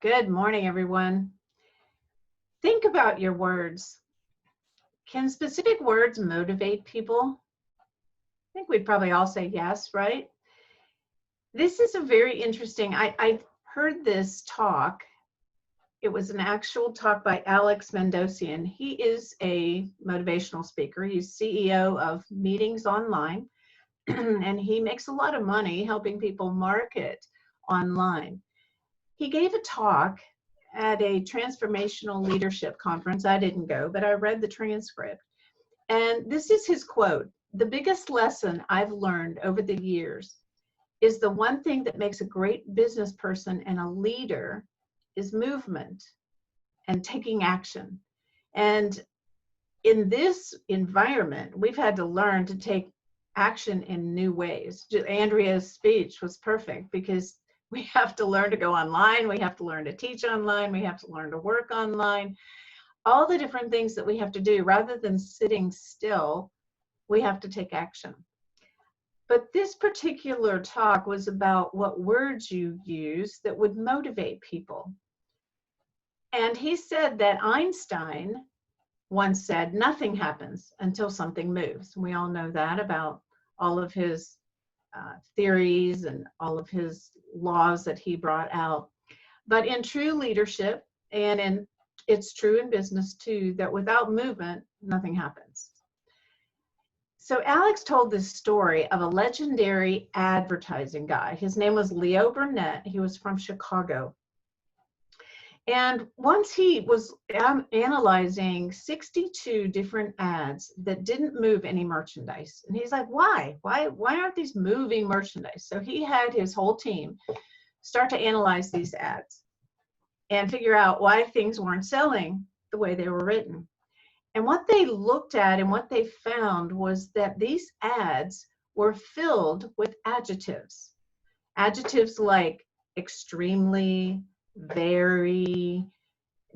Good morning, everyone. Think about your words. Can specific words motivate people? I think we'd probably all say yes, right? This is a very interesting, I heard this talk. It was an actual talk by Alex Mendosian. He is a motivational speaker. He's CEO of Meetings Online, and he makes a lot of money helping people market online. He gave a talk at a transformational leadership conference. I didn't go, but I read the transcript. And this is his quote: "The biggest lesson I've learned over the years is the one thing that makes a great business person and a leader is movement and taking action." And in this environment, we've had to learn to take action in new ways. Andrea's speech was perfect because we have to learn to go online. We have to learn to teach online. We have to learn to work online. All the different things that we have to do, rather than sitting still, we have to take action. But this particular talk was about what words you use that would motivate people. And he said that Einstein once said, "Nothing happens until something moves." We all know that about all of his theories and all of his laws that he brought out. But in true leadership, and it's true in business too, that without movement, nothing happens. So Alex told this story of a legendary advertising guy. His name was Leo Burnett. He was from Chicago. And once he was analyzing 62 different ads that didn't move any merchandise. And he's like, why aren't these moving merchandise? So he had his whole team start to analyze these ads and figure out why things weren't selling the way they were written. And what they looked at and what they found was that these ads were filled with adjectives. Adjectives like extremely, very,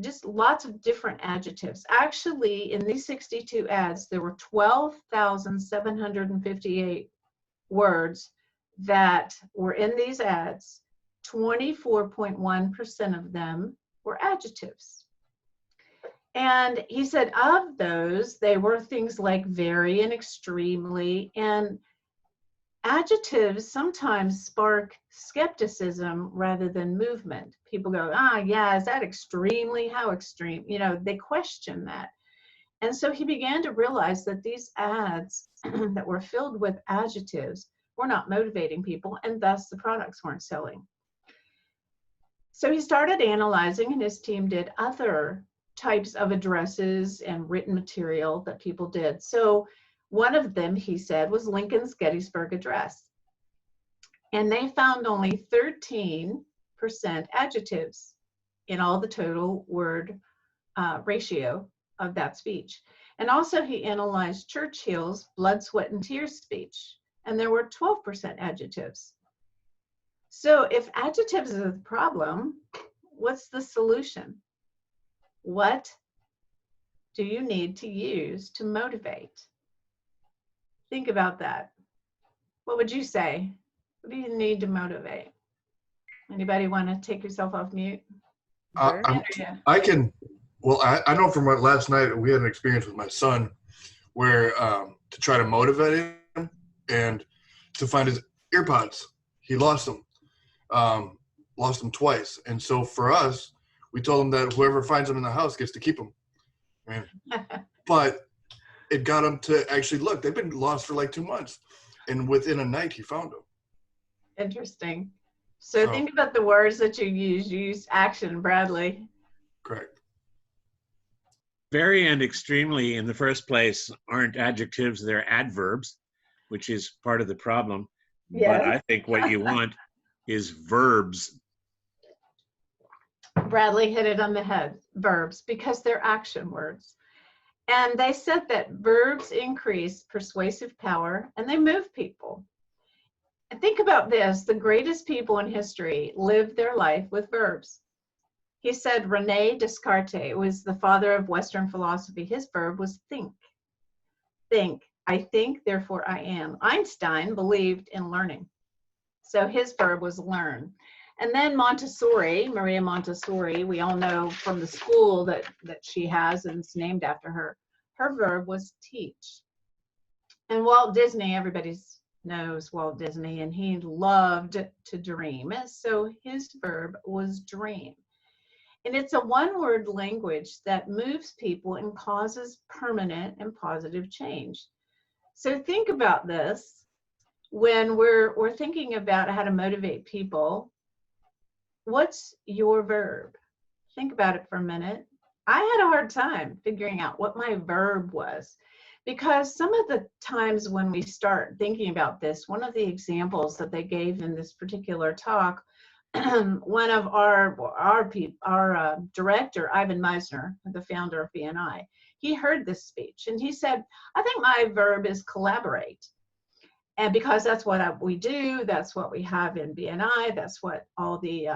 just lots of different adjectives. Actually, in these 62 ads, there were 12,758 words that were in these ads. 24.1% of them were adjectives. And he said of those, they were things like very and extremely, and adjectives sometimes spark skepticism rather than movement. People go, yeah, is that extremely? How extreme? You know, they question that. And so he began to realize that these ads that were filled with adjectives were not motivating people, and thus the products weren't selling. So he started analyzing, and his team did other types of addresses and written material that people did. So one of them, he said, was Lincoln's Gettysburg Address. And they found only 13% adjectives in all the total word ratio of that speech. And also he analyzed Churchill's Blood, Sweat, and Tears speech, and there were 12% adjectives. So if adjectives are the problem, what's the solution? What do you need to use to motivate? Think about that. What would you say? What do you need to motivate? Anybody want to take yourself off mute? I can. Well, I know from last night we had an experience with my son where to try to motivate him and to find his earpods. He lost them twice. And so for us, we told him that whoever finds them in the house gets to keep them. But it got him to actually look. They've been lost for like 2 months. And within a night, he found them. Interesting. So think about the words that you use. You use action, Bradley. Correct. Very and extremely, in the first place, aren't adjectives, they're adverbs, which is part of the problem. Yes. But I think what you want is verbs. Bradley hit it on the head, verbs, because they're action words. And they said that verbs increase persuasive power and they move people. And think about this, the greatest people in history lived their life with verbs. He said René Descartes was the father of Western philosophy. His verb was think. Think. I think, therefore I am. Einstein believed in learning. So his verb was learn. And then Montessori, Maria Montessori, we all know from the school that she has, and it's named after her. Her verb was teach. And Walt Disney, everybody knows Walt Disney, and he loved to dream. So his verb was dream. And it's a one-word language that moves people and causes permanent and positive change. So think about this when we're thinking about how to motivate people. What's your verb? Think about it for a minute. I had a hard time figuring out what my verb was, because some of the times when we start thinking about this, one of the examples that they gave in this particular talk, one of our director, Ivan Meisner, the founder of BNI, he heard this speech and he said, I think my verb is collaborate. And because that's what we do, that's what we have in BNI, that's what all the,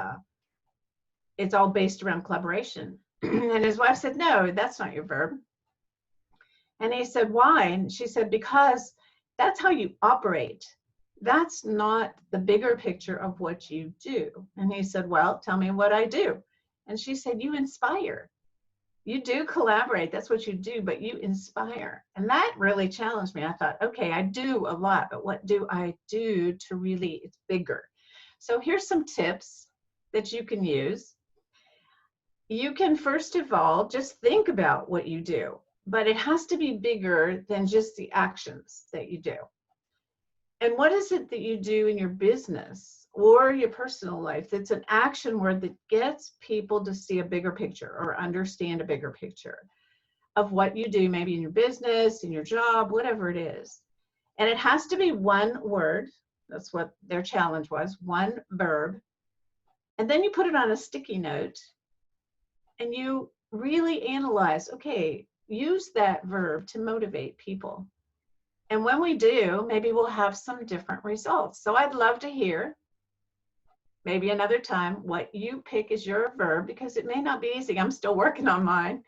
it's all based around collaboration. And his wife said, no, that's not your verb. And he said, why? And she said, because that's how you operate. That's not the bigger picture of what you do. And he said, well, tell me what I do. And she said, you inspire. You do collaborate. That's what you do, but you inspire. And that really challenged me. I thought, okay, I do a lot, but what do I do to really, it's bigger. So here's some tips that you can use. You can, first of all, just think about what you do, but it has to be bigger than just the actions that you do. And what is it that you do in your business or your personal life that's an action word that gets people to see a bigger picture or understand a bigger picture of what you do, maybe in your business, in your job, whatever it is. And it has to be one word. That's what their challenge was, one verb. And then you put it on a sticky note and you really analyze, okay, use that verb to motivate people. And when we do, maybe we'll have some different results. So I'd love to hear, maybe another time, what you pick as your verb, because it may not be easy. I'm still working on mine.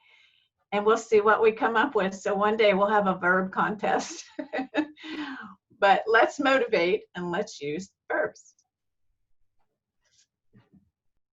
And we'll see what we come up with. So one day we'll have a verb contest. But let's motivate and let's use verbs.